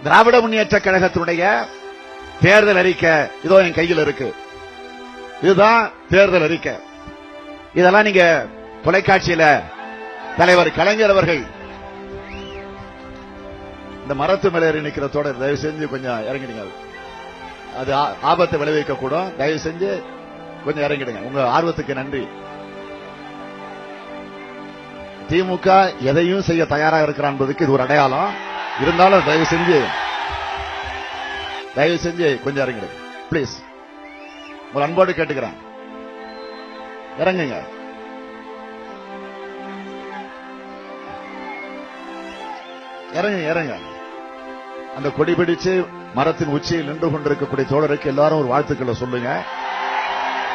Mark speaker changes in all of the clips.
Speaker 1: திராவிட முன்னேற்ற கழகத்தினுடைய தேர்தல் அறிக்கை இதோ என் கையில் இருக்கு. இதுதான் தேர்தல் அறிக்கை. இதெல்லாம் நீங்க தொலைக்காட்சியில தலைவர் கலைஞர் அவர்கள் இந்த மரத்து மேல ஏறி நிக்கிற தொடர் தயவு செஞ்சு கொஞ்சம் இறங்கிடுங்க. அது ஆபத்தை விளைவிக்க கூடும். தயவு செஞ்சு கொஞ்சம் இறங்கிடுங்க. உங்க ஆர்வத்துக்கு நன்றி. திமுக எதையும் செய்ய தயாராக இருக்கிறான் என்பதுக்கு இது ஒரு அடையாளம். இருந்தாலும் தயவு செஞ்சு கொஞ்சம் இறங்கிடுங்க பிளீஸ். ஒரு அன்போடு கேட்டுக்கிறேன், இறங்குங்க. இறங்க. அந்த கொடி பிடிச்சு மரத்தின் உச்சியில் நின்று கொண்டிருக்கக்கூடிய தோழருக்கு எல்லாரும் ஒரு வாழ்த்துக்களை சொல்லுங்க.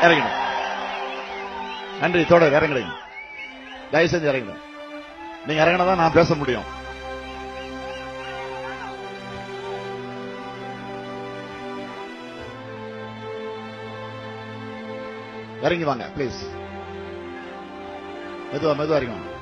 Speaker 1: இறங்கிடும். நன்றி தோழர், இறங்கிடுங்க. தயவு செஞ்சு இறங்கிடும். நீங்க இறங்கினாதான் நான் பேச முடியும். இறங்கி வாங்க பிளீஸ். மெதுவா இறங்கி வாங்க.